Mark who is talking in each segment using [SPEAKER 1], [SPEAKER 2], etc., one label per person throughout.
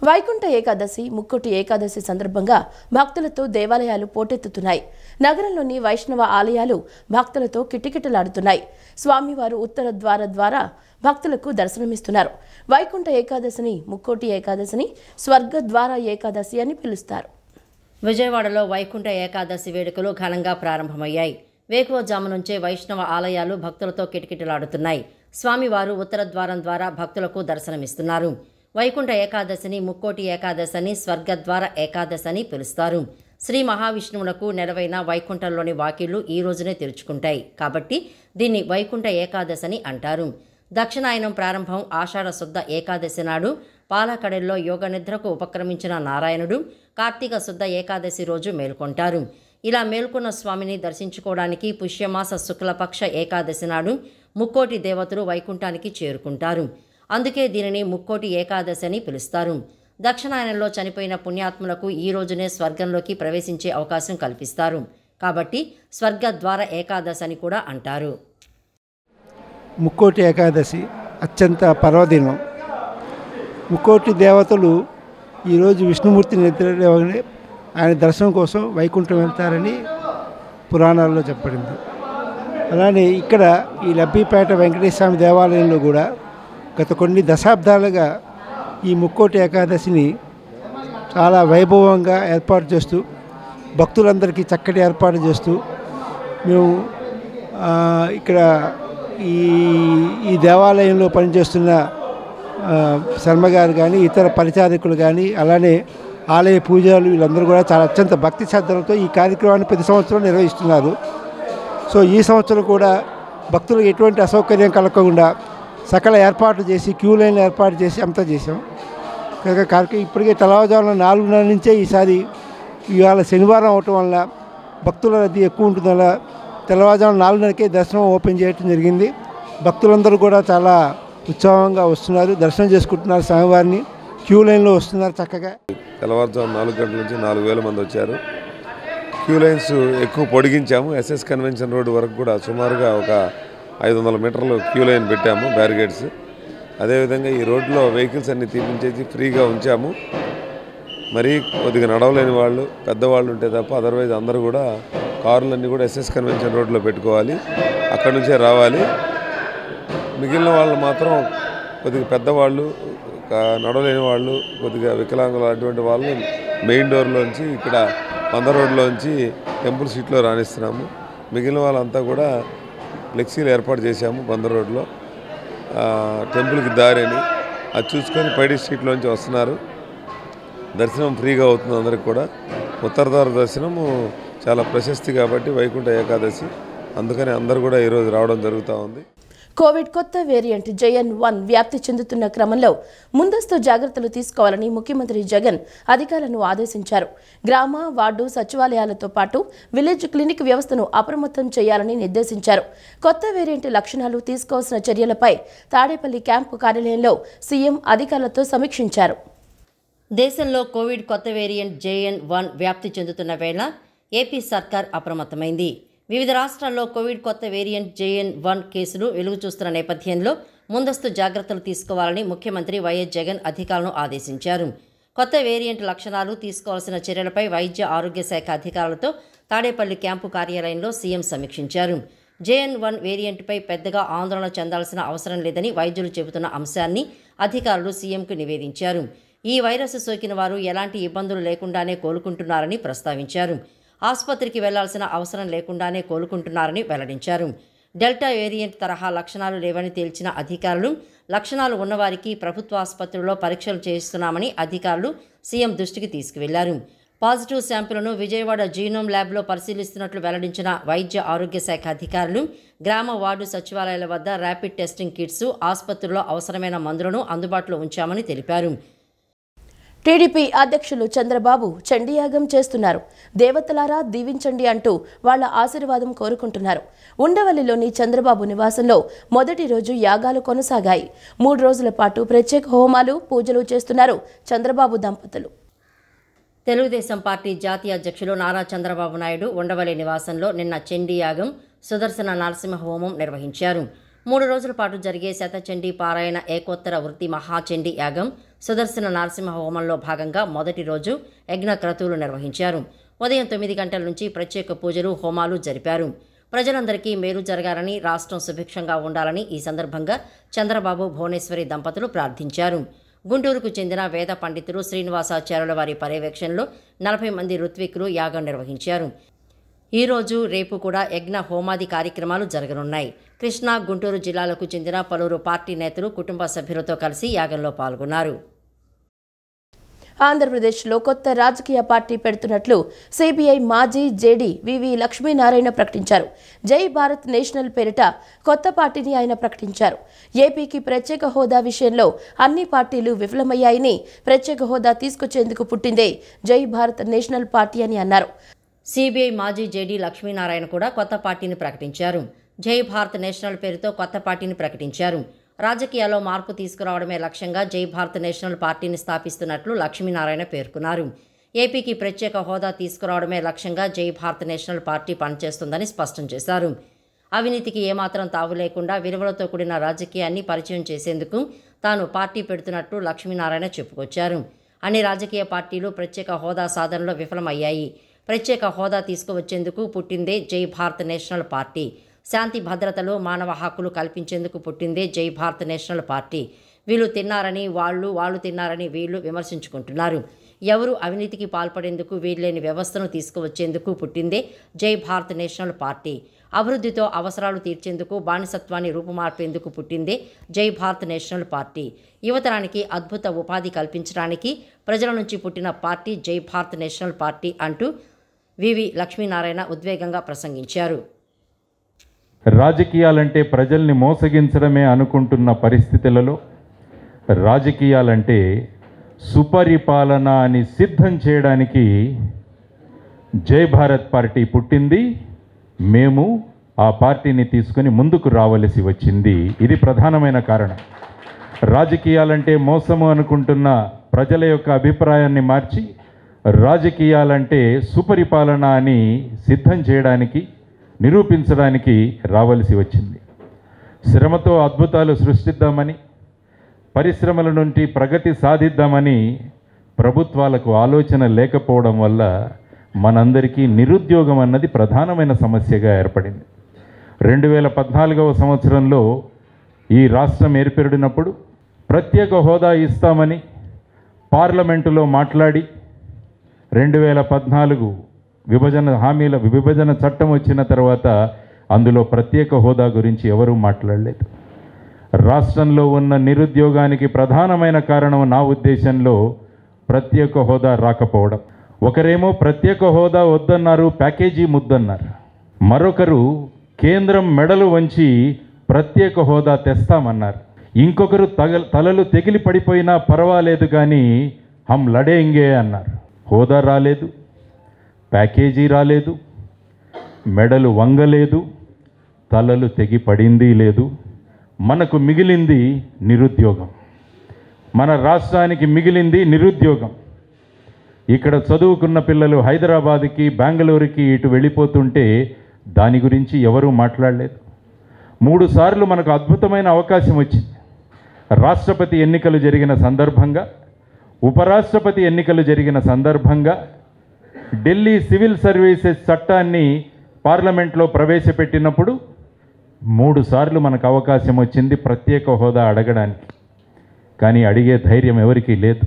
[SPEAKER 1] వైకుంఠ ఏకాదశి, ముక్కోటి ఏకాదశి సందర్భంగా భక్తులతో దేవాలయాలు పోటెత్తుతున్నాయి. నగరంలోని వైష్ణవ ఆలయాలు భక్తులతో కిటకిటలాడుతున్నాయి. స్వామివారు ఉత్తర ద్వార ద్వారా భక్తులకు దర్శనమిస్తున్నారు. వైకుంఠ ఏకాదశిని, ముక్కోటి ఏకాదశిని స్వర్గద్వార ఏకాదశి అని పిలుస్తారు.
[SPEAKER 2] విజయవాడలో వైకుంఠ ఏకాదశి వేడుకలు ఘనంగా ప్రారంభమయ్యాయి. వేకువజాము నుంచే వైష్ణవ ఆలయాలు భక్తులతో కిటకిటలాడుతున్నాయి. స్వామివారు ఉత్తర ద్వారం ద్వారా భక్తులకు దర్శనమిస్తున్నారు. వైకుంఠ ఏకాదశిని, ముక్కోటి ఏకాదశిని స్వర్గద్వార ఏకాదశి అని పిలుస్తారు. శ్రీ మహావిష్ణువునకు నెలవైన వైకుంఠంలోని వాకిళ్లు ఈ రోజునే తెరుచుకుంటాయి. కాబట్టి దీన్ని వైకుంఠ ఏకాదశి అని అంటారు. దక్షిణాయనం ప్రారంభం ఆషాఢ శుద్ధ ఏకాదశి నాడు పాలకడల్లో యోగ నిద్రకు ఉపక్రమించిన నారాయణుడు కార్తీక శుద్ధ ఏకాదశి రోజు మేల్కొంటారు. ఇలా మేల్కొన్న స్వామిని దర్శించుకోవడానికి పుష్యమాస శుక్లపక్ష ఏకాదశి నాడు ముక్కోటి దేవతలు వైకుంఠానికి చేరుకుంటారు. అందుకే దీనిని ముక్కోటి ఏకాదశి అని పిలుస్తారు. దక్షిణాయనంలో చనిపోయిన పుణ్యాత్ములకు ఈ రోజునే స్వర్గంలోకి ప్రవేశించే అవకాశం కల్పిస్తారు. కాబట్టి స్వర్గద్వార ఏకాదశి అని కూడా అంటారు.
[SPEAKER 3] ముక్కోటి ఏకాదశి అత్యంత పర్వదినం. ముక్కోటి దేవతలు ఈరోజు విష్ణుమూర్తి నిద్రలేవగానే ఆయన దర్శనం కోసం వైకుంఠం వెళ్తారని పురాణాల్లో చెప్పబడింది. అలానే ఇక్కడ ఈ లబ్బిపేట వెంకటేశ్వర స్వామి దేవాలయంలో కూడా గత కొన్ని దశాబ్దాలుగా ఈ ముక్కోటి ఏకాదశిని చాలా వైభవంగా ఏర్పాటు చేస్తూ భక్తులందరికీ చక్కటి ఏర్పాటు చేస్తూ మేము ఇక్కడ ఈ దేవాలయంలో పనిచేస్తున్న శర్మగారు కానీ ఇతర పరిచారకులు కానీ అలానే ఆలయ పూజలు వీళ్ళందరూ కూడా చాలా అత్యంత భక్తి శ్రద్ధలతో ఈ కార్యక్రమాన్ని ప్రతి సంవత్సరం నిర్వహిస్తున్నారు. సో ఈ సంవత్సరం కూడా భక్తులకు ఎటువంటి అసౌకర్యం కలగకుండా సకల ఏర్పాట్లు చేసి క్యూ లైన్ ఏర్పాటు చేసి అంతా చేసాం. కనుక కార్యక్రమం ఇప్పటికే తెల్లవారుజామున 4:30 నుంచే ఈసారి ఇవాళ శనివారం అవటం వల్ల భక్తుల రద్దీ ఎక్కువ ఉంటుంది వల్ల తెల్లవారుజామున 4:30కే దర్శనం ఓపెన్ చేయడం జరిగింది. భక్తులందరూ కూడా చాలా ఉత్సాహంగా వస్తున్నారు, దర్శనం చేసుకుంటున్నారు, స్వామివారిని క్యూ లైన్లో వస్తున్నారు. చక్కగా
[SPEAKER 4] తెల్లవారుజాము 4 గంటల నుంచి 4,000 మంది వచ్చారు. క్యూ లైన్స్ ఎక్కువ పొడిగించాము. ఎస్ఎస్ కన్వెన్షన్ రోడ్డు వరకు కూడా సుమారుగా ఒక 500 మీటర్లు క్యూ లైన్ పెట్టాము, బ్యారిగేడ్స్. అదేవిధంగా ఈ రోడ్లో వెహికల్స్ అన్ని తీపించేసి ఫ్రీగా ఉంచాము. మరీ కొద్దిగా నడవలేని వాళ్ళు, పెద్దవాళ్ళు ఉంటే తప్ప అదర్వైజ్ అందరూ కూడా కార్లన్నీ కూడా ఎస్ఎస్ కన్వెన్షన్ రోడ్లో పెట్టుకోవాలి, అక్కడి నుంచే రావాలి. మిగిలిన వాళ్ళు మాత్రం కొద్దిగా పెద్దవాళ్ళు, నడవలేని వాళ్ళు, కొద్దిగా వికలాంగులు అటువంటి వాళ్ళు మెయిన్ డోర్లోంచి ఇక్కడ 100 రోడ్లోంచి టెంపుల్ సీట్లో రాణిస్తున్నాము. మిగిలిన వాళ్ళంతా కూడా ఫ్లెక్సీలు ఏర్పాటు చేశాము 100 రోడ్లో టెంపుల్కి దారి అని. అది చూసుకొని పైడి స్ట్రీట్లోంచి వస్తున్నారు. దర్శనం ఫ్రీగా అవుతుంది అందరికి కూడా. ఉత్తరద్వార దర్శనము చాలా ప్రశస్తి కాబట్టి వైకుంఠ ఏకాదశి, అందుకని అందరూ కూడా ఈరోజు రావడం జరుగుతూ ఉంది.
[SPEAKER 1] కోవిడ్ కొత్త వేరియంట్ JN.1 వ్యాప్తి చెందుతున్న క్రమంలో ముందస్తు జాగ్రత్తలు తీసుకోవాలని ముఖ్యమంత్రి జగన్ అధికారులను ఆదేశించారు. గ్రామ, వార్డు సచివాలయాలతో పాటు విలేజ్ క్లినిక్ వ్యవస్థను అప్రమత్తం చేయాలని నిర్దేశించారు. కొత్త వేరియంట్ లక్షణాలు, తీసుకోవాల్సిన చర్యలపై తాడేపల్లి క్యాంపు కార్యాలయంలో సీఎం అధికారులతో సమీక్షించారు.
[SPEAKER 2] దేశంలో కోవిడ్ కొత్త వేరియంట్ JN.1 వ్యాప్తి చెందుతున్న వేళ ఏపీ సర్కార్ అప్రమత్తమైంది. వివిధ రాష్ట్రాల్లో కోవిడ్ కొత్త వేరియంట్ JN.1 కేసులు వెలుగు చూస్తున్న నేపథ్యంలో ముందస్తు జాగ్రత్తలు తీసుకోవాలని ముఖ్యమంత్రి వైఎస్ జగన్ అధికారులను ఆదేశించారు. కొత్త వేరియంట్ లక్షణాలు, తీసుకోవాల్సిన చర్యలపై వైద్య ఆరోగ్య శాఖ అధికారులతో తాడేపల్లి క్యాంపు కార్యాలయంలో సీఎం సమీక్షించారు. JN.1 వేరియంట్పై పెద్దగా ఆందోళన చెందాల్సిన అవసరం లేదని వైద్యులు చెబుతున్న అంశాన్ని అధికారులు సీఎంకు నివేదించారు. ఈ వైరస్ సోకిన వారు ఎలాంటి ఇబ్బందులు లేకుండానే కోలుకుంటున్నారని ప్రస్తావించారు. ఆసుపత్రికి వెళ్లాల్సిన అవసరం లేకుండానే కోలుకుంటున్నారని వెల్లడించారు. డెల్టా వేరియంట్ తరహా లక్షణాలు లేవని తేల్చిన అధికారులు లక్షణాలు ఉన్నవారికి ప్రభుత్వ ఆసుపత్రుల్లో పరీక్షలు చేయిస్తున్నామని అధికారులు సీఎం దృష్టికి తీసుకువెళ్లారు. పాజిటివ్ శాంపిల్ను విజయవాడ జీనోమ్ ల్యాబ్లో పరిశీలిస్తున్నట్లు వెల్లడించిన వైద్య ఆరోగ్య శాఖ అధికారులు గ్రామ, వార్డు సచివాలయాల వద్ద ర్యాపిడ్ టెస్టింగ్ కిట్స్, ఆసుపత్రుల్లో అవసరమైన మందులను అందుబాటులో ఉంచామని తెలిపారు.
[SPEAKER 1] టీడీపీ అధ్యక్షులు చంద్రబాబు చండీయాగం చేస్తున్నారు. దేవతలారా దీవించండి అంటూ వాళ్ల ఆశీర్వాదం కోరుకుంటున్నారు. ఉండవల్లిలోని చంద్రబాబు నివాసంలో మొదటి రోజు యాగాలు కొనసాగాయి. 3 రోజుల పాటు ప్రత్యేక హోమాలు, పూజలు చేస్తున్నారు చంద్రబాబు దంపతులు.
[SPEAKER 2] తెలుగుదేశం పార్టీ జాతీయ అధ్యక్షులు నారా చంద్రబాబు నాయుడు ఉండవల్లి నివాసంలో నిన్న చండీయాగం, సుదర్శన నరసింహ హోమం నిర్వహించారు. 3 రోజుల పాటు జరిగే శతచండీ పారాయణ ఏకోత్తర వృత్తి మహాచండీ యాగం సుదర్శన నరసింహ హోమంలో భాగంగా మొదటి రోజు యజ్ఞ క్రతువులు నిర్వహించారు. ఉదయం 9 గంటల నుంచి ప్రత్యేక పూజలు, హోమాలు జరిపారు. ప్రజలందరికీ మేలు జరగాలని, రాష్ట్రం సుభిక్షంగా ఉండాలని ఈ సందర్భంగా చంద్రబాబు, భువనేశ్వరి దంపతులు ప్రార్థించారు. గుంటూరుకు చెందిన వేద పండితులు శ్రీనివాసాచార్యుల వారి పర్యవేక్షణలో 40 మంది ఋత్వికులు యాగం నిర్వహించారు. ఈరోజు, రేపు కూడా యజ్ఞ హోమాది కార్యక్రమాలు జరగనున్నాయి. కృష్ణా, గుంటూరు జిల్లాలకు చెందిన పలువురు పార్టీ నేతలు కుటుంబ సభ్యులతో కలిసి యాగంలో పాల్గొన్నారు.
[SPEAKER 1] ఆంధ్రప్రదేశ్లో కొత్త రాజకీయ పార్టీ పెడుతున్నట్లు సిబిఐ మాజీ జేడీ వివి లక్ష్మీనారాయణ ప్రకటించారు. జై భారత్ నేషనల్ పేరిట కొత్త పార్టీని ఆయన ప్రకటించారు. ఏపీకి ప్రత్యేక హోదా విషయంలో అన్ని పార్టీలు విఫలమయ్యాయని, ప్రత్యేక హోదా తీసుకొచ్చేందుకు పుట్టిందే జై భారత్ నేషనల్ పార్టీ అని అన్నారు.
[SPEAKER 2] సిబిఐ మాజీ జేడీ లక్ష్మీనారాయణ కూడా కొత్త పార్టీని ప్రకటించారు. జై భారత్ నేషనల్ పేరుతో కొత్త పార్టీని ప్రకటించారు. రాజకీయాల్లో మార్పు తీసుకురావడమే లక్ష్యంగా జై భారత్ నేషనల్ పార్టీని స్థాపిస్తున్నట్లు లక్ష్మీనారాయణ పేర్కొన్నారు. ఏపీకి ప్రత్యేక హోదా తీసుకురావడమే లక్ష్యంగా జై భారత్ నేషనల్ పార్టీ పనిచేస్తుందని స్పష్టం చేశారు. అవినీతికి ఏమాత్రం తావు లేకుండా విలువలతో కూడిన రాజకీయాన్ని పరిచయం చేసేందుకు తాను పార్టీ పెడుతున్నట్లు లక్ష్మీనారాయణ చెప్పుకొచ్చారు. అన్ని రాజకీయ పార్టీలు ప్రత్యేక హోదా సాధనలో విఫలమయ్యాయి. ప్రత్యేక హోదా తీసుకువచ్చేందుకు పుట్టిందే జై భారత్ నేషనల్ పార్టీ. శాంతి భద్రతలు, మానవ హక్కులు కల్పించేందుకు పుట్టిందే జై భారత్ నేషనల్ పార్టీ. వీళ్ళు తిన్నారని వాళ్ళు తిన్నారని వీళ్ళు విమర్శించుకుంటున్నారు. ఎవరు అవినీతికి పాల్పడేందుకు వీల్లేని వ్యవస్థను తీసుకువచ్చేందుకు పుట్టిందే జై భారత్ నేషనల్ పార్టీ. అభివృద్ధితో అవసరాలు తీర్చేందుకు, బానిసత్వాన్ని రూపుమార్పేందుకు పుట్టిందే జై భారత్ నేషనల్ పార్టీ. యువతరానికి అద్భుత ఉపాధి కల్పించడానికి ప్రజల నుంచి పుట్టిన పార్టీ జై భారత్ నేషనల్ పార్టీ అంటూ వివి లక్ష్మీనారాయణ ఉద్వేగంగా ప్రసంగించారు.
[SPEAKER 5] రాజకీయాలంటే ప్రజల్ని మోసగించడమే అనుకుంటున్న పరిస్థితులలో రాజకీయాలంటే సుపరిపాలన అని సిద్ధం చేయడానికి జై భారత్ పార్టీ పుట్టింది. మేము ఆ పార్టీని తీసుకొని ముందుకు రావలసి వచ్చింది. ఇది ప్రధానమైన కారణం. రాజకీయాలంటే మోసము అనుకుంటున్న ప్రజల యొక్క అభిప్రాయాన్ని మార్చి రాజకీయాలంటే సుపరిపాలన అని సిద్ధం చేయడానికి, నిరూపించడానికి రావలసి వచ్చింది. శ్రమతో అద్భుతాలు సృష్టిద్దామని, పరిశ్రమల నుండి ప్రగతి సాధిద్దామని ప్రభుత్వాలకు ఆలోచన లేకపోవడం వల్ల మనందరికీ నిరుద్యోగం అన్నది ప్రధానమైన సమస్యగా ఏర్పడింది. 2014వ సంవత్సరంలో ఈ రాష్ట్రం ఏర్పడినప్పుడు ప్రత్యేక హోదా ఇస్తామని పార్లమెంటులో మాట్లాడి 2014 విభజన చట్టం వచ్చిన తర్వాత అందులో ప్రత్యేక హోదా గురించి ఎవరూ మాట్లాడలేదు. రాష్ట్రంలో ఉన్న నిరుద్యోగానికి ప్రధానమైన కారణం నా ఉద్దేశంలో ప్రత్యేక హోదా రాకపోవడం. ఒకరేమో ప్రత్యేక హోదా వద్దన్నారు, ప్యాకేజీ ముద్దన్నారు. మరొకరు కేంద్రం మెడలు వంచి ప్రత్యేక హోదా తెస్తామన్నారు. ఇంకొకరు తలలు తెగిలి పడిపోయినా పర్వాలేదు కానీ హమ్ లడేంగే అన్నారు. హోదా రాలేదు, ప్యాకేజీ రాలేదు, మెడలు వంగలేదు, తలలు తెగి పడింది లేదు. మనకు మిగిలింది నిరుద్యోగం. మన రాష్ట్రానికి మిగిలింది నిరుద్యోగం. ఇక్కడ చదువుకున్న పిల్లలు హైదరాబాద్కి, బెంగళూరుకి ఇటు వెళ్ళిపోతుంటే దాని గురించి ఎవరూ మాట్లాడలేదు. 3 సార్లు మనకు అద్భుతమైన అవకాశం వచ్చింది. రాష్ట్రపతి ఎన్నికలు జరిగిన సందర్భంగా, ఉపరాష్ట్రపతి ఎన్నికలు జరిగిన సందర్భంగా ఢిల్లీ సివిల్ సర్వీసెస్ చట్టాన్ని పార్లమెంట్లో ప్రవేశపెట్టినప్పుడు 3 సార్లు మనకు అవకాశం వచ్చింది ప్రత్యేక హోదా అడగడానికి. కానీ అడిగే ధైర్యం ఎవరికీ లేదు.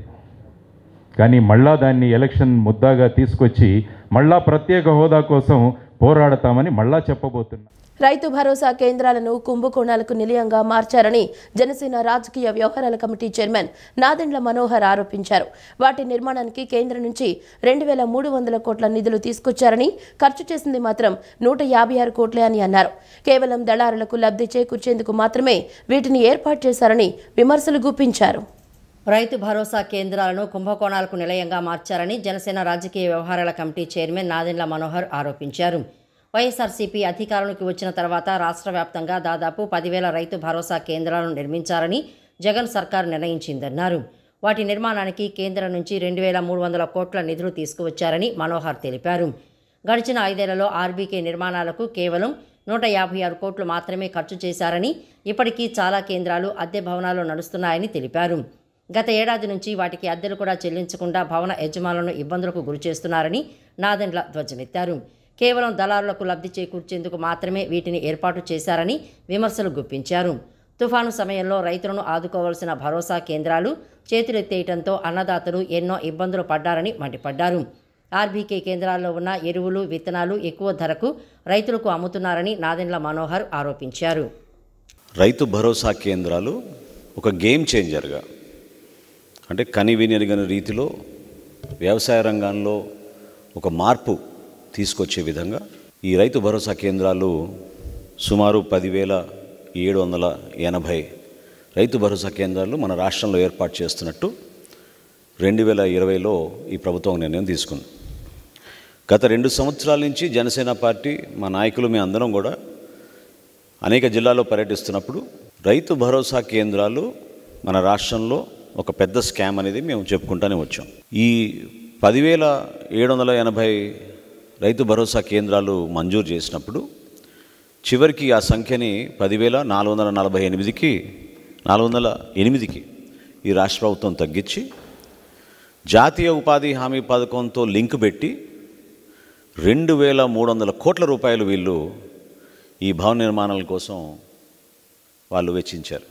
[SPEAKER 5] కానీ మళ్ళా దాన్ని ఎలక్షన్ ముద్దాగా తీసుకొచ్చి మళ్ళా ప్రత్యేక హోదా కోసం పోరాడతామని మళ్ళా చెప్పబోతున్నా.
[SPEAKER 1] రైతు భరోసా కేంద్రాలను కుంభకోణాలకు నిలయంగా మార్చారని జనసేన రాజకీయ వ్యవహారాల కమిటీ చైర్మన్ నాదెండ్ల మనోహర్ ఆరోపించారు. వాటి నిర్మాణానికి కేంద్రం నుంచి 2,300 కోట్ల నిధులు తీసుకొచ్చారని, ఖర్చు చేసింది మాత్రం 156 కోట్లే అని అన్నారు. కేవలం దళారులకు లబ్ధి చేకూర్చేందుకు మాత్రమే వీటిని ఏర్పాటు చేశారని విమర్శలు గుప్పించారు.
[SPEAKER 2] రైతు భరోసా కేంద్రాలను కుంభకోణాలకు నిలయంగా మార్చారని జనసేన రాజకీయ వ్యవహారాల కమిటీ చైర్మన్ నాదెండ్ల మనోహర్ ఆరోపించారు. వైఎస్ఆర్సీపీ అధికారంలోకి వచ్చిన తర్వాత రాష్ట్ర వ్యాప్తంగా దాదాపు 10,000 రైతు భరోసా కేంద్రాలను నిర్మించాలని జగన్ సర్కార్ నిర్ణయించిందన్నారు. వాటి నిర్మాణానికి కేంద్రం నుంచి 2,300 కోట్ల నిధులు తీసుకువచ్చారని మనోహర్ తెలిపారు. గడిచిన 5 ఏళ్లలో ఆర్బీకే నిర్మాణాలకు కేవలం 156 కోట్లు మాత్రమే ఖర్చు చేశారని, ఇప్పటికీ చాలా కేంద్రాలు అద్దె భవనాలు నడుస్తున్నాయని తెలిపారు. గత ఏడాది నుంచి వాటికి అద్దెలు కూడా చెల్లించకుండా భవన యజమానులను ఇబ్బందులకు గురిచేస్తున్నారని నాదెండ్ల ధ్వజమెత్తారు. కేవలం దళారులకు లబ్ధి చేకూర్చేందుకు మాత్రమే వీటిని ఏర్పాటు చేశారని విమర్శలు గుప్పించారు. తుఫాను సమయంలో రైతులను ఆదుకోవాల్సిన భరోసా కేంద్రాలు చేతులెత్తేయడంతో అన్నదాతలు ఎన్నో ఇబ్బందులు పడ్డారని మండిపడ్డారు. ఆర్బీకే కేంద్రాల్లో ఉన్న ఎరువులు, విత్తనాలు ఎక్కువ ధరకు రైతులకు అమ్ముతున్నారని నాదెండ్ల మనోహర్ ఆరోపించారు.
[SPEAKER 6] రైతు భరోసా కేంద్రాలు ఒక గేమ్ చేంజర్గా, అంటే కనివిని ఎరుగని రీతిలో వ్యవసాయ రంగంలో ఒక మార్పు తీసుకొచ్చే విధంగా ఈ రైతు భరోసా కేంద్రాలు సుమారు 10,780 రైతు భరోసా కేంద్రాలు మన రాష్ట్రంలో ఏర్పాటు చేస్తున్నట్టు 2020లో ఈ ప్రభుత్వం నిర్ణయం తీసుకుంది. గత 2 సంవత్సరాల నుంచి జనసేన పార్టీ, మా నాయకులు, మీ అందరం కూడా అనేక జిల్లాల్లో పర్యటిస్తున్నప్పుడు రైతు భరోసా కేంద్రాలు మన రాష్ట్రంలో ఒక పెద్ద స్కామ్ అనేది మేము చెప్పుకుంటూనే వచ్చాం. ఈ 10,780 రైతు భరోసా కేంద్రాలు మంజూరు చేసినప్పుడు చివరికి ఆ సంఖ్యని 10,408కి ఈ రాష్ట్ర ప్రభుత్వం తగ్గించి జాతీయ ఉపాధి హామీ పథకంతో లింక్ పెట్టి 2,300 కోట్ల రూపాయలు వీళ్ళు ఈ భవన నిర్మాణాల కోసం వాళ్ళు వెచ్చించారు.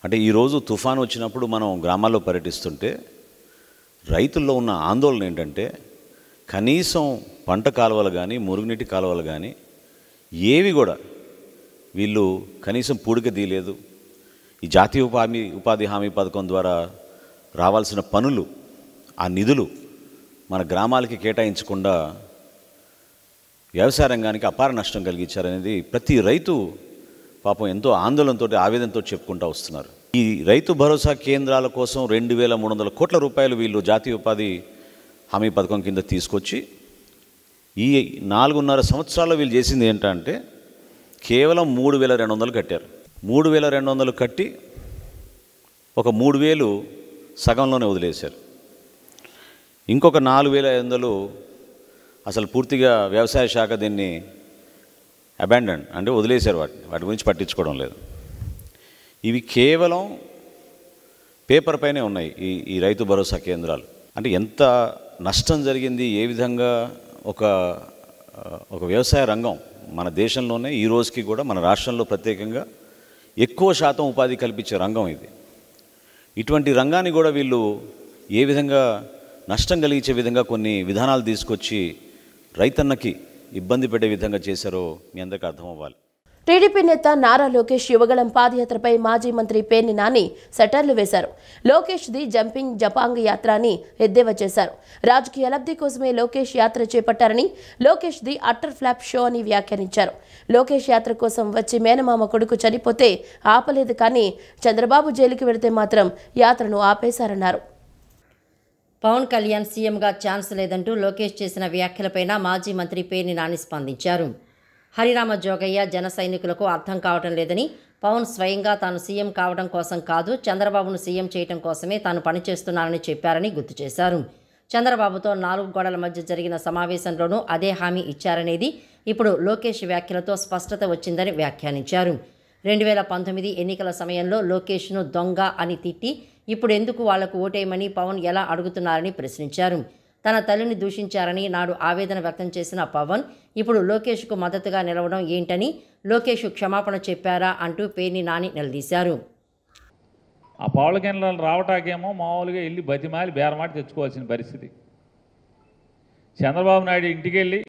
[SPEAKER 6] అంటే ఈరోజు తుఫాను వచ్చినప్పుడు మనం గ్రామాల్లో పర్యటిస్తుంటే రైతుల్లో ఉన్న ఆందోళన ఏంటంటే కనీసం పంట కాలువలు కానీ, మురుగునీటి కాలువలు కానీ ఏవి కూడా వీళ్ళు కనీసం పూడిక తీయలేదు. ఈ జాతీయ ఉపాధి హామీ పథకం ద్వారా రావాల్సిన పనులు, ఆ నిధులు మన గ్రామాలకి కేటాయించకుండా వ్యవసాయ రంగానికి అపార నష్టం కలిగించారనేది ప్రతి రైతు పాపం ఎంతో ఆందోళనతో, ఆవేదనతో చెప్పుకుంటూ వస్తున్నారు. ఈ రైతు భరోసా కేంద్రాల కోసం 2,300 కోట్ల రూపాయలు వీళ్ళు జాతీయ ఉపాధి హామీ పథకం కింద తీసుకొచ్చి ఈ 4.5 సంవత్సరాల్లో వీళ్ళు చేసింది ఏంటంటే కేవలం 3,200 కట్టారు. 3,200 కట్టి ఒక 3,000 సగంలోనే వదిలేశారు. ఇంకొక 4,500 అసలు పూర్తిగా వ్యవసాయ శాఖ దీన్ని అబాండన్ అంటే వదిలేశారు. వాటి గురించి పట్టించుకోవడం లేదు. ఇవి కేవలం పేపర్ పైనే ఉన్నాయి ఈ రైతు భరోసా కేంద్రాలు. అంటే ఎంత నష్టం జరిగింది, ఏ విధంగా ఒక వ్యవసాయ రంగం మన దేశంలోనే ఈ రోజుకి కూడా మన రాష్ట్రంలో ప్రత్యేకంగా ఎక్కువ శాతం ఉపాధి కల్పించే రంగం ఇది. ఇటువంటి రంగాన్ని కూడా వీళ్ళు ఏ విధంగా నష్టం కలిగించే విధంగా కొన్ని విధానాలు తీసుకొచ్చి రైతన్నకి ఇబ్బంది పెట్టే విధంగా చేశారో మీ అందరికీ అర్థం అవ్వాలి.
[SPEAKER 1] టీడీపీ నేత నారా లోకేష్ యువగళం పాదయాత్రపై మాజీ మంత్రి పేర్ని నాని సెటర్లు వేశారు. లోకేష్ ది జంపింగ్ జపాంగ్ యాత్ర అని ఎద్దేవా చేశారు. రాజకీయ లబ్ధి కోసమే లోకేష్ యాత్ర చేపట్టారని, Lokesh the utter flop show అని వ్యాఖ్యానించారు. లోకేష్ యాత్ర కోసం వచ్చి మేనమామ కొడుకు చనిపోతే ఆపలేదు, కానీ చంద్రబాబు జైలుకి వెళితే మాత్రం యాత్రను ఆపేశారన్నారు.
[SPEAKER 2] పవన్ కళ్యాణ్ సీఎంగా ఛాన్స్ లేదంటూ లోకేష్ చేసిన వ్యాఖ్యలపైన మాజీ మంత్రి పేర్ని నాని స్పందించారు. హరిరామ జోగయ్య జన సైనికులకు అర్థం కావటం లేదని, పవన్ స్వయంగా తాను సీఎం కావడం కోసం కాదు, చంద్రబాబును సీఎం చేయడం కోసమే తాను పనిచేస్తున్నానని చెప్పారని గుర్తు చేశారు. చంద్రబాబుతో 4 గోడల మధ్య జరిగిన సమావేశంలోనూ అదే హామీ ఇచ్చారనేది ఇప్పుడు లోకేష్ వ్యాఖ్యలతో స్పష్టత వచ్చిందని వ్యాఖ్యానించారు. 2019 ఎన్నికల సమయంలో లోకేష్ను దొంగ అని తిట్టి ఇప్పుడు ఎందుకు వాళ్లకు ఓటేయమని పవన్ ఎలా అడుగుతున్నారని ప్రశ్నించారు. తన తల్లిని దూషించారని నాడు ఆవేదన వ్యక్తం చేసిన పవన్ ఇప్పుడు లోకేష్కు మద్దతుగా నిలవడం ఏంటని, లోకేష్ క్షమాపణ చెప్పారా అంటూ పేర్ని నాని నిలదీశారు.
[SPEAKER 7] ఆ పవన్ కళ్యాణ్ రావటాకేమో మామూలుగా వెళ్ళి బతిమాలి బేరమాడి తెచ్చుకోవాల్సిన పరిస్థితి. చంద్రబాబు నాయుడు ఇంటికి వెళ్ళి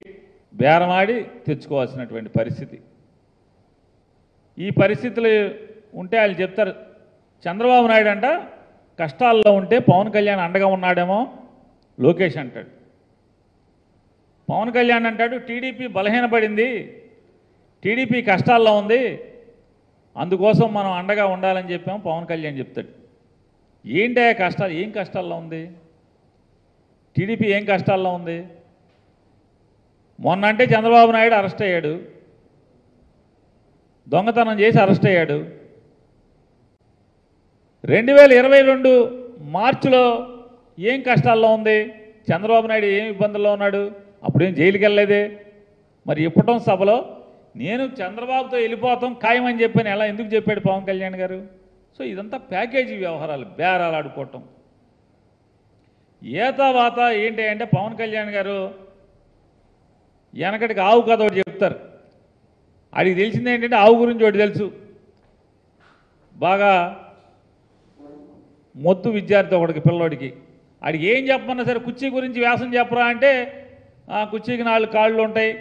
[SPEAKER 7] బేరమాడి తెచ్చుకోవాల్సినటువంటి పరిస్థితి. ఈ పరిస్థితులు ఉంటే వాళ్ళు చెప్తారు, చంద్రబాబు నాయుడు అంట కష్టాల్లో ఉంటే పవన్ కళ్యాణ్ అండగా ఉన్నాడేమో లోకేష్ అంటాడు. పవన్ కళ్యాణ్ అంటాడు టీడీపీ బలహీనపడింది, టీడీపీ కష్టాల్లో ఉంది, అందుకోసం మనం అండగా ఉండాలని చెప్పాము పవన్ కళ్యాణ్ చెప్తాడు. ఏంటి కష్టాలు? ఏం కష్టాల్లో ఉంది టీడీపీ? ఏం కష్టాల్లో ఉంది? మొన్న అంటే చంద్రబాబు నాయుడు అరెస్ట్ అయ్యాడు, దొంగతనం చేసి అరెస్ట్ అయ్యాడు. 2022 మార్చిలో ఏం కష్టాల్లో ఉంది? చంద్రబాబు నాయుడు ఏం ఇబ్బందుల్లో ఉన్నాడు? అప్పుడేం జైలుకి వెళ్ళలేదే. మరి ఇప్పటం సభలో నేను చంద్రబాబుతో వెళ్ళిపోతాం ఖాయమని చెప్పాను. ఎలా ఎందుకు చెప్పాడు పవన్ కళ్యాణ్ గారు? సో ఇదంతా ప్యాకేజీ వ్యవహారాలు, బేరాలు ఆడుకోవటం. ఏతావాత ఏంటి అంటే పవన్ కళ్యాణ్ గారు వెనకటికి ఆవు కథ ఒకటి చెప్తారు. ఆడికి తెలిసింది ఏంటంటే ఆవు గురించి ఒకటి తెలుసు. బాగా మొద్దు విద్యార్థి ఒకటికి, పిల్లోడికి ఆడికి ఏం చెప్పమన్నా సరే కుర్చీ గురించి వ్యాసం చెప్పరా అంటే కుర్చీకి 4 కాళ్ళు ఉంటాయి,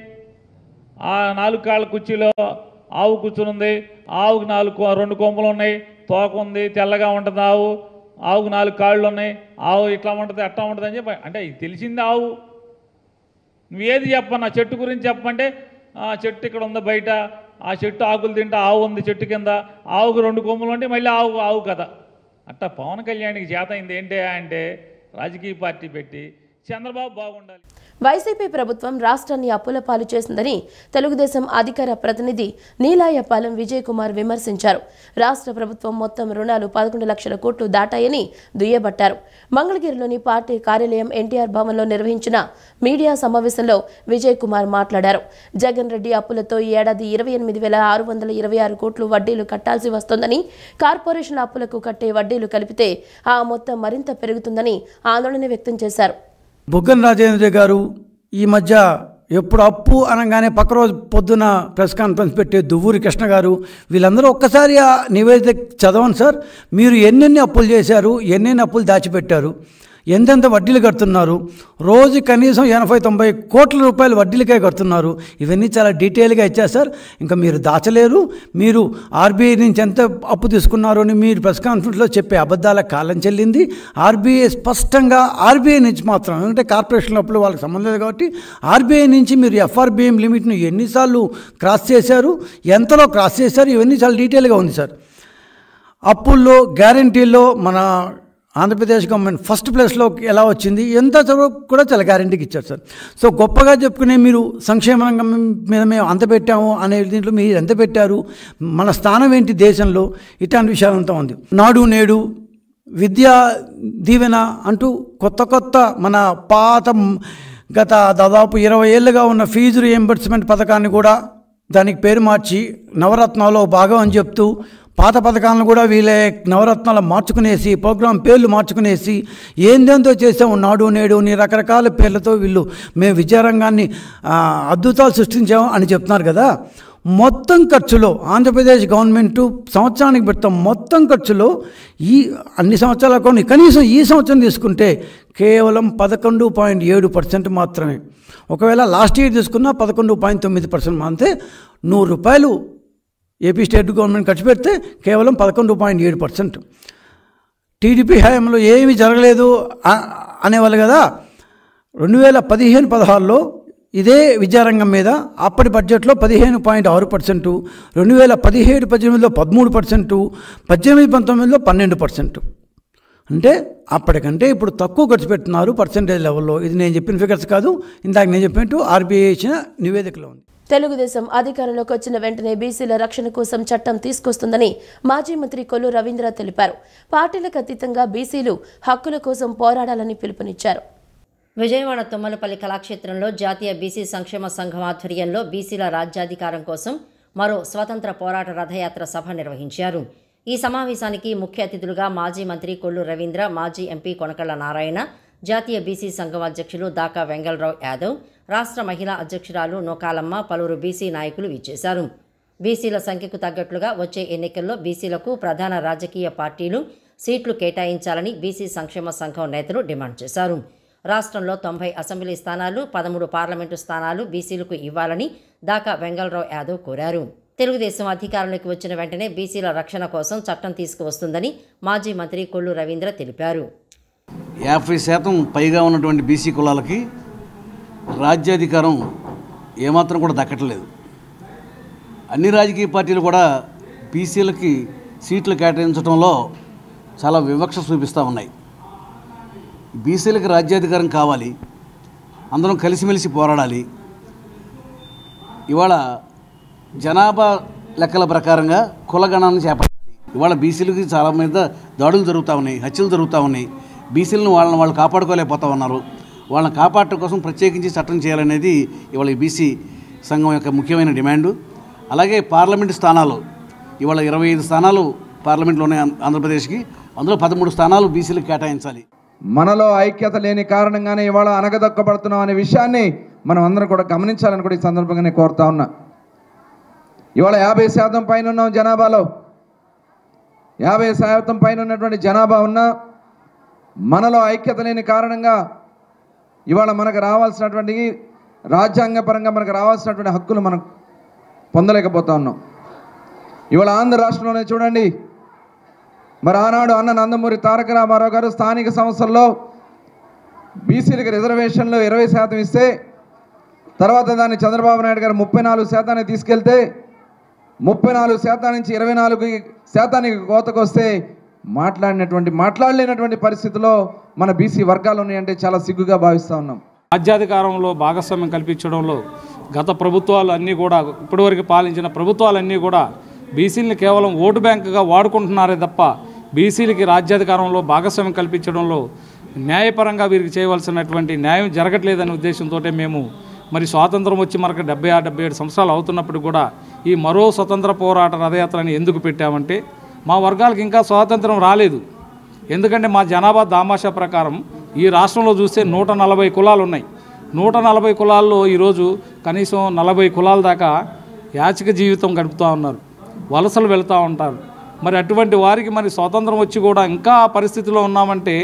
[SPEAKER 7] ఆ 4 కాళ్ళ కుర్చీలో ఆవు కూర్చుని, ఆవుకి 2 కొమ్ములు ఉన్నాయి, తోక ఉంది, తెల్లగా ఉంటుంది ఆవుకు 4 కాళ్ళు ఉన్నాయి, ఆవు ఇట్లా ఉంటుంది అట్లా ఉంటుంది అని చెప్పి అంటే తెలిసింది ఆవు. నువ్వేది చెప్పన్నా చెట్టు గురించి చెప్పమంటే చెట్టు ఇక్కడ ఉంది బయట, ఆ చెట్టు ఆకులు తింటా ఆవు ఉంది చెట్టు కింద, ఆవుకు 2 కొమ్ములు ఉంటే మళ్ళీ ఆవు కదా. అట్లా పవన్ కళ్యాణ్కి చేత అయింది ఏంటి అంటే రాజకీయ పార్టీ పెట్టి చంద్రబాబు బాగుండాలి.
[SPEAKER 1] వైసీపీ ప్రభుత్వం రాష్ట్రాన్ని అప్పుల పాలు చేసిందని తెలుగుదేశం అధికార ప్రతినిధి నీలాయపాలెం విజయ్ కుమార్ విమర్శించారు. రాష్ట్ర ప్రభుత్వం మొత్తం రుణాలు 11 లక్షల కోట్లు దాటాయని దుయ్యబట్టారు. మంగళగిరిలోని పార్టీ కార్యాలయం ఎన్టీఆర్ భవన్లో నిర్వహించిన మీడియా సమావేశంలో విజయ్ కుమార్ మాట్లాడారు. జగన్ రెడ్డి అప్పులతో ఈ ఏడాది 28,626 కోట్లు వడ్డీలు కట్టాల్సి వస్తోందని, కార్పొరేషన్ల అప్పులకు కట్టే వడ్డీలు కలిపితే ఆ మొత్తం మరింత పెరుగుతుందని ఆందోళన వ్యక్తం చేశారు.
[SPEAKER 8] బుగ్గన రాజేంద్ర గారు ఈ మధ్య ఎప్పుడు అప్పు అనగానే పక్క రోజు పొద్దున ప్రెస్ కాన్ఫరెన్స్ పెట్టే దువ్వూరి కృష్ణ గారు వీళ్ళందరూ ఒక్కసారి ఆ నివేదిక చదవండి సార్. మీరు ఎన్నెన్ని అప్పులు చేశారు, ఎన్నెన్ని అప్పులు దాచిపెట్టారు, ఎంతెంత వడ్డీలు కడుతున్నారు, రోజు కనీసం 80-90 కోట్ల రూపాయలు వడ్డీలకే కడుతున్నారు. ఇవన్నీ చాలా డీటెయిల్గా ఇచ్చారు సార్. ఇంకా మీరు దాచలేరు. మీరు ఆర్బీఐ నుంచి ఎంత అప్పు తీసుకున్నారు అని మీరు ప్రెస్ కాన్ఫరెన్స్లో చెప్పే అబద్ధాల కాలం చెల్లింది. ఆర్బీఐ స్పష్టంగా ఆర్బీఐ నుంచి మాత్రం, ఎందుకంటే కార్పొరేషన్ అప్పులు వాళ్ళకి సంబంధం లేదు కాబట్టి, ఆర్బీఐ నుంచి మీరు ఎఫ్ఆర్బిఎం లిమిట్ను ఎన్నిసార్లు క్రాస్ చేశారు, ఎంతలో క్రాస్ చేశారు, ఇవన్నీ చాలా డీటెయిల్గా ఉంది సార్. అప్పుల్లో గ్యారంటీల్లో మన ఆంధ్రప్రదేశ్ గవర్నమెంట్ ఫస్ట్ ప్లేస్లో ఎలా వచ్చింది, ఎంత కూడా చాలా గ్యారంటీకి ఇచ్చారు సార్. సో గొప్పగా చెప్పుకునే మీరు సంక్షేమ రంగం మీద మేము అంత పెట్టాము అనే దీంట్లో మీరు ఎంత పెట్టారు, మన స్థానం ఏంటి దేశంలో, ఇట్లాంటి విషయాలంతా ఉంది. నాడు నేడు, విద్యా దీవెన అంటూ కొత్త మన పాత గత దాదాపు 20 ఏళ్ళుగా ఉన్న ఫీజు రియంబర్స్మెంట్ పథకాన్ని కూడా దానికి పేరు మార్చి నవరత్నాల్లో భాగం అని చెప్తూ పాత పథకాలను కూడా వీళ్ళే నవరత్నాలు మార్చుకునేసి, ప్రోగ్రాం పేర్లు మార్చుకునేసి ఏందేంతో చేసాము, నాడు నేడు నీ రకరకాల పేర్లతో వీళ్ళు మేము విద్యారంగాన్ని అద్భుతాలు సృష్టించాము అని చెప్తున్నారు కదా. మొత్తం ఖర్చులో ఆంధ్రప్రదేశ్ గవర్నమెంట్ సంవత్సరానికి పెడతాం, మొత్తం ఖర్చులో ఈ అన్ని సంవత్సరాలకు కనీసం ఈ సంవత్సరం తీసుకుంటే కేవలం 11.7% మాత్రమే. ఒకవేళ లాస్ట్ ఇయర్ తీసుకున్నా 11.9% అంతే. 100 రూపాయలు ఏపీ స్టేట్ గవర్నమెంట్ ఖర్చు పెడితే కేవలం 11.7%. టీడీపీ హయాంలో ఏమీ జరగలేదు అనేవాళ్ళు కదా. 2015-16లో ఇదే విద్యారంగం మీద అప్పటి బడ్జెట్లో 15.6%, 2017-18లో 13%, 18-19లో 12%. అంటే అప్పటికంటే ఇప్పుడు తక్కువ ఖర్చు పెడుతున్నారు పర్సెంటేజ్ లెవెల్లో. ఇది నేను చెప్పిన ఫిగర్స్ కాదు, ఇందాక నేను చెప్పినట్టు ఆర్బీఐ ఇచ్చిన నివేదికలో ఉంది.
[SPEAKER 1] తెలుగుదేశం అధికారంలోకి వచ్చిన వెంటనే బీసీల రక్షణ కోసం చట్టం తీసుకొస్తుందని మాజీ మంత్రి కొల్లు రవీంద్ర తెలిపారు. పార్టీలకు అతీతంగా బీసీలు హక్కుల కోసం పోరాడాలని పిలుపునిచ్చారు.
[SPEAKER 2] విజయవాడ తుమ్మలపల్లి కళాక్షేత్రంలో జాతీయ బీసీ సంక్షేమ సంఘం ఆధ్వర్యంలో బీసీల రాజ్యాధికారం కోసం మరో స్వతంత్ర పోరాట రథయాత్ర సభ నిర్వహించారు. ఈ సమావేశానికి ముఖ్య అతిథులుగా మాజీ మంత్రి కొల్లు రవీంద్ర, మాజీ ఎంపీ కొనకళ్ళ నారాయణ, జాతీయ బీసీ సంఘం అధ్యక్షులు దాకా వెంగళరావు యాదవ్, రాష్ట్ర మహిళా అధ్యక్షురాలు నోకాలమ్మ, పలువురు బీసీ నాయకులు విచ్చేశారు. బీసీల సంఖ్యకు తగ్గట్లుగా వచ్చే ఎన్నికల్లో బీసీలకు ప్రధాన రాజకీయ పార్టీలు సీట్లు కేటాయించాలని బీసీ సంక్షేమ సంఘం నేతలు డిమాండ్ చేశారు. రాష్ట్రంలో 90 అసెంబ్లీ స్థానాలు, 13 పార్లమెంటు స్థానాలు బీసీలకు ఇవ్వాలని దాకా వెంగళరావు యాదవ్ కోరారు. తెలుగుదేశం అధికారంలోకి వచ్చిన వెంటనే బీసీల రక్షణ కోసం చట్టం తీసుకువస్తుందని మాజీ మంత్రి కొల్లు రవీంద్ర తెలిపారు.
[SPEAKER 9] 50% పైగా ఉన్నటువంటి బీసీ కులాలకి రాజ్యాధికారం ఏమాత్రం కూడా దక్కట్లేదు. అన్ని రాజకీయ పార్టీలు కూడా బీసీలకి సీట్లు కేటాయించడంలో చాలా వివక్ష చూపిస్తూ ఉన్నాయి. బీసీలకు రాజ్యాధికారం కావాలి, అందరం కలిసిమెలిసి పోరాడాలి. ఇవాళ జనాభా లెక్కల ప్రకారంగా కులగణాన్ని చేపట్టాలి. ఇవాళ బీసీలకి చాలా మీద దాడులు జరుగుతూ ఉన్నాయి, హత్యలు జరుగుతూ ఉన్నాయి. బీసీలను వాళ్ళు కాపాడుకోలేకపోతూ ఉన్నారు. వాళ్ళని కాపాడటం కోసం ప్రత్యేకించి చట్టం చేయాలనేది ఇవాళ ఈ బీసీ సంఘం యొక్క ముఖ్యమైన డిమాండు. అలాగే పార్లమెంటు స్థానాలు ఇవాళ 25 స్థానాలు పార్లమెంట్లో ఉన్నాయి ఆంధ్రప్రదేశ్కి. అందులో 13 స్థానాలు బీసీలకు కేటాయించాలి.
[SPEAKER 10] మనలో ఐక్యత లేని కారణంగానే ఇవాళ అనగదొక్కబడుతున్నాం అనే విషయాన్ని మనం అందరం కూడా గమనించాలని కూడా ఈ సందర్భంగా నేను కోరుతా ఉన్నా. ఇవాళ 50% పైన ఉన్నాం జనాభాలో. 50% పైన ఉన్నటువంటి జనాభా ఉన్నా మనలో ఐక్యత లేని కారణంగా ఇవాళ మనకు రావాల్సినటువంటి రాజ్యాంగపరంగా మనకు రావాల్సినటువంటి హక్కులు మనం పొందలేకపోతా ఉన్నాం. ఇవాళ ఆంధ్ర రాష్ట్రంలోనే చూడండి, మరి ఆనాడు అన్న నందమూరి తారక రామారావు గారు స్థానిక సంస్థల్లో బీసీలకు రిజర్వేషన్లు 20% ఇస్తే తర్వాత దాన్ని చంద్రబాబు నాయుడు గారు 34% తీసుకెళ్తే 34% నుంచి 24% కోతకు వస్తే మాట్లాడలేనటువంటి పరిస్థితిలో మన బీసీ వర్గాలు ఉన్నాయంటే చాలా సిగ్గుగా భావిస్తూ ఉన్నాం.
[SPEAKER 11] రాజ్యాధికారంలో భాగస్వామ్యం కల్పించడంలో గత ప్రభుత్వాలు అన్నీ కూడా, ఇప్పటివరకు పాలించిన ప్రభుత్వాలన్నీ కూడా బీసీలని కేవలం ఓటు బ్యాంకుగా వాడుకుంటున్నారే తప్ప బీసీలకి రాజ్యాధికారంలో భాగస్వామ్యం కల్పించడంలో న్యాయపరంగా వీరికి చేయవలసినటువంటి న్యాయం జరగట్లేదనే ఉద్దేశంతో మేము మరి స్వాతంత్రం వచ్చి మనకు 76-77 సంవత్సరాలు అవుతున్నప్పుడు కూడా ఈ మరో స్వతంత్ర పోరాట రథయాత్రని ఎందుకు పెట్టామంటే మా వర్గాలకు ఇంకా స్వాతంత్రం రాలేదు. ఎందుకంటే మా జనాభా దామాషా ప్రకారం ఈ రాష్ట్రంలో చూస్తే 140 కులాలు ఉన్నాయి. 140 కులాల్లో ఈరోజు కనీసం 40 కులాల దాకా యాచిక జీవితం గడుపుతూ ఉన్నారు, వలసలు వెళ్తూ ఉంటారు. మరి అటువంటి వారికి మరి స్వాతంత్రం వచ్చి కూడా ఇంకా ఆ పరిస్థితిలో ఉన్నామంటే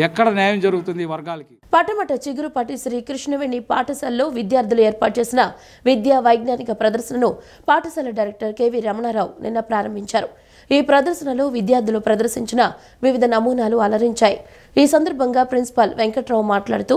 [SPEAKER 11] ఎక్కడ న్యాయం జరుగుతుంది ఈ వర్గాలకి?
[SPEAKER 1] పటమట చిగురుపాటి శ్రీ కృష్ణవేణి పాఠశాలలో విద్యార్థులు ఏర్పాటు చేసిన విద్యా వైజ్ఞానిక ప్రదర్శనను పాఠశాల డైరెక్టర్ కెవి రమణారావు నిన్న ప్రారంభించారు. ఈ ప్రదర్శనలో విద్యార్థులు ప్రదర్శించిన వివిధ నమూనాలు అలరించాయి. ఈ సందర్భంగా ప్రిన్సిపాల్ వెంకట్రావు మాట్లాడుతూ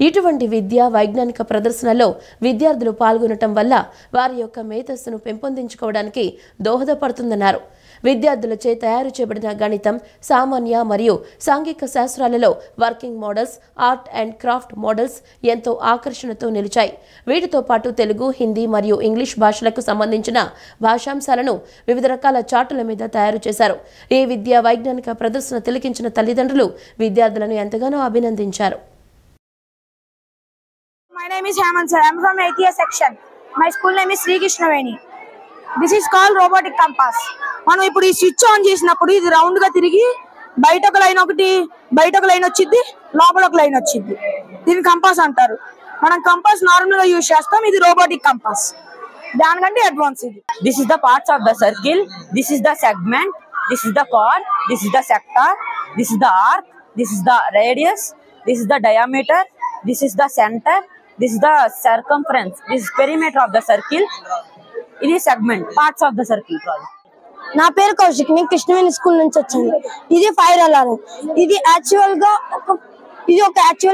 [SPEAKER 1] ఇటువంటి విద్యా వైజ్ఞానిక ప్రదర్శనలో విద్యార్థులు పాల్గొనటం వల్ల వారి యొక్క మేధస్సును పెంపొందించుకోవడానికి దోహదపడుతుందన్నారు. విద్యార్థులచే తయారు చేయబడిన గణితం, సామాన్య మరియు సాంఘిక శాస్త్రాలలో working models, art and craft models ఎంతో ఆకర్షణతో నిలిచాయి. వీటితో పాటు తెలుగు, హిందీ మరియు ఇంగ్లీష్ భాషలకు సంబంధించిన భాషాంశాలను వివిధ రకాల చార్టుల మీద తయారు చేశారు. ఈ విద్యా వైజ్ఞానిక ప్రదర్శన తిలకించిన తల్లిదండ్రులు విద్యార్థులను ఎంతగానో అభినందించారు.
[SPEAKER 12] My name is Hemant sir. I am from 8th year section. My school name is Sri Krishnaveni. This is called robotic compass. మనం ఇప్పుడు ఈ స్విచ్ ఆన్ చేసినప్పుడు ఇది రౌండ్ గా తిరిగి బయట ఒక లైన్ వచ్చింది, లోపల ఒక లైన్ వచ్చింది. దీన్ని కంపాస్ అంటారు. మనం కంపాస్ నార్మల్ గా యూజ్ చేస్తాం, ఇది రోబోటిక్ కంపాస్. దానికంటే అడ్వాన్స్ ఇది.
[SPEAKER 13] This is the parts of the circle. This is the segment. This is the chord. This is the sector. This is the arc. This is the radius. This is the diameter. This is the center. This is the circumference. This is perimeter of the circle. ఇది segment, parts of the circle project.
[SPEAKER 12] నా పేరు కౌశిక్, నేను Krishnaveni school నుంచి వచ్చాను. ఇది fire alarm. ఇది actual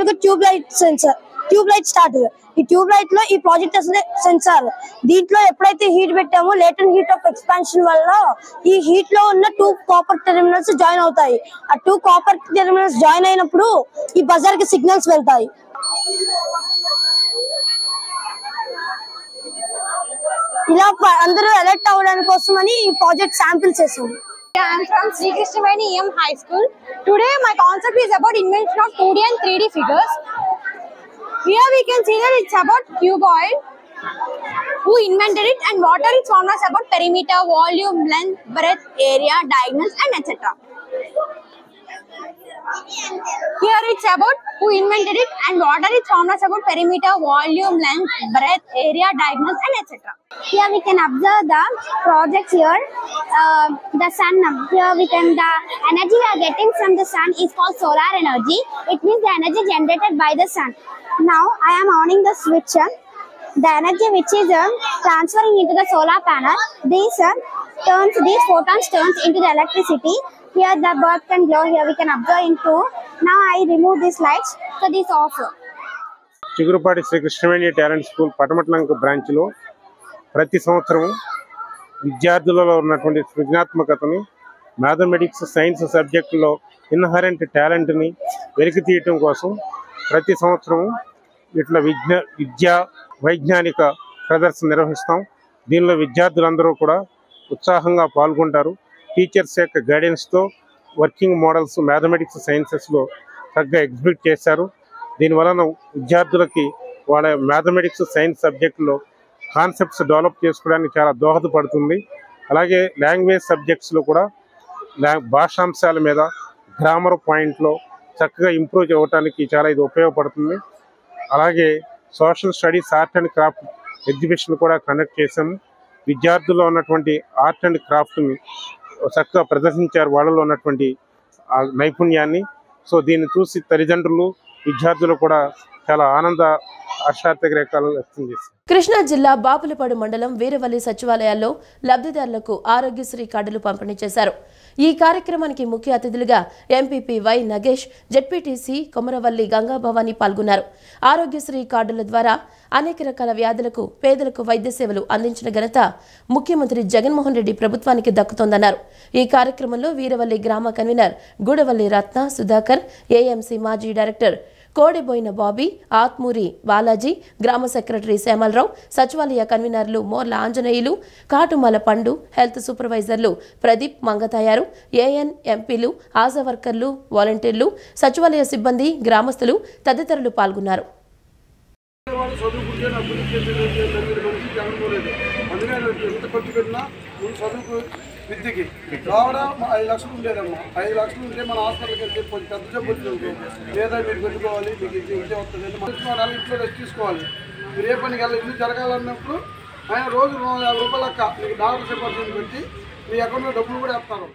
[SPEAKER 12] గా tube light sensor, tube light starter. ఈ ట్యూబ్ లైట్ లో ఈ ప్రాజెక్ట్ అసలు సెన్సార్. దీంట్లో ఎప్పుడైతే హీట్ పెట్టామో లేటెంట్ హీట్ ఆఫ్ ఎక్స్పాన్షన్ వల్ల ఈ హీట్ లో ఉన్న 2 కాపర్ టెర్మినల్స్ జాయిన్ అవుతాయి. ఆ 2 కాపర్ టెర్మినల్స్ జాయిన్ అయినప్పుడు ఈ బజార్ కి సిగ్నల్స్ వెళ్తాయి. ఇలా అందరూ అలర్ట్ అవ్వడానికి కోసమని ఈ ప్రాజెక్ట్ శాంపిల్స్ చేసాం.
[SPEAKER 14] I am from Sri Krishnaveni EM High School. Today my concept is about invention of 2D and 3D figures. Here we can see that it's about cuboid, who invented it, and what are its formulas about perimeter, volume, length, breadth, area, diagonals, and etc. Here it's about who invented it and what are its formulas about perimeter, volume, length, breadth, area, diagonals, and etc.
[SPEAKER 15] Here we can observe the projects here. The sun. Here we can the energy we are getting from the sun is called solar energy. It means the energy generated by the sun. Now I am oning the switch. The energy which is transferring into the solar panel. These photons turns into the electricity. Here the bulb can glow. Here we can observe into. Now I remove these lights. So this off.
[SPEAKER 16] Chigurupati Sri Krishnaveni talent school Patamatlanka బ్రాంచ్లో ప్రతి సంవత్సరం విద్యార్థులలో ఉన్నటువంటి సృజనాత్మకతని, mathematics, science సబ్జెక్టులో inherent టాలెంట్ని వెలికి తీయటం కోసం ప్రతి సంవత్సరం ఇట్లా విద్యా వైజ్ఞానిక ప్రదర్శన నిర్వహిస్తాం. దీనిలో విద్యార్థులందరూ కూడా ఉత్సాహంగా పాల్గొంటారు. టీచర్స్ యొక్క గైడెన్స్తో వర్కింగ్ మోడల్స్ మ్యాథమెటిక్స్, సైన్సెస్లో చక్కగా ఎగ్జిబిట్ చేశారు. దీనివలన విద్యార్థులకి వాళ్ళ మ్యాథమెటిక్స్, సైన్స్ సబ్జెక్టులో కాన్సెప్ట్స్ డెవలప్ చేసుకోవడానికి చాలా దోహదపడుతుంది. అలాగే లాంగ్వేజ్ సబ్జెక్ట్స్లో కూడా భాషాంశాల మీద గ్రామర్ పాయింట్లో చక్కగా ఇంప్రూవ్ అవ్వడానికి చాలా ఇది ఉపయోగపడుతుంది. అలాగే social studies art and craft exhibition కూడా కండక్ట్ చేశాము. విద్యార్థుల్లో ఉన్నటువంటి ఆర్ట్ అండ్ క్రాఫ్ట్ని చక్కగా ప్రదర్శించారు, వాళ్ళలో ఉన్నటువంటి నైపుణ్యాన్ని. సో దీన్ని చూసి తల్లిదండ్రులు విద్యార్థులు కూడా చాలా ఆశాతిరేకాలు వ్యక్తం చేశారు.
[SPEAKER 1] కృష్ణా జిల్లా బాపులపాడు మండలం వీరవల్లి సచివాలయాల్లో లబ్ధిదారులకు ఆరోగ్యశ్రీ కార్డులు పంపిణీ చేశారు. ఈ కార్యక్రమానికి ముఖ్య అతిథులుగా MPP Y Nagesh, ZPTC Komaravalli Gangabhavani పాల్గొన్నారు. ఆరోగ్యశ్రీ కార్డుల ద్వారా అనేక రకాల వ్యాధులకు పేదలకు వైద్య సేవలు అందించిన ఘనత ముఖ్యమంత్రి జగన్మోహన్ రెడ్డి ప్రభుత్వానికి దక్కుతోందన్నారు. ఈ కార్యక్రమంలో వీరవల్లి గ్రామ కన్వీనర్ గూడవల్లి రత్న సుధాకర్, ఏఎంసీ మాజీ డైరెక్టర్ కోడెబోయిన బాబీ, ఆత్మూరి బాలాజీ, గ్రామ సెక్రటరీ శ్యామలరావు, సచివాలయ కన్వీనర్లు మోర్ల ఆంజనేయులు, కాటుమల పండు, హెల్త్ సూపర్వైజర్లు ప్రదీప్ మంగతాయారు, ఏఎన్ ఎంపీలు, ఆశా వర్కర్లు, వాలంటీర్లు, సచివాలయ సిబ్బంది, గ్రామస్తులు తదితరులు పాల్గొన్నారు.
[SPEAKER 17] విద్యకి రావడం 5 లక్షలు ఉండేదమ్మా. 5 లక్షలు ఉంటే మన హాస్పిటల్కి వెళ్తే కొంచెం పెద్ద జబ్బులు ఉంటాయి, లేదా మీరు పెట్టుకోవాలి, మీకు ఇంటే వస్తుంది, ఇంట్లో రెస్ట్ తీసుకోవాలి. మీరు ఏ పనికి వెళ్ళి ఇల్లు జరగాలన్నప్పుడు ఆయన రోజు 50 రూపాయలు లెక్క మీకు డాక్టర్ సిబ్బంది పెట్టి మీ అకౌంట్లో డబ్బులు కూడా వేస్తారు.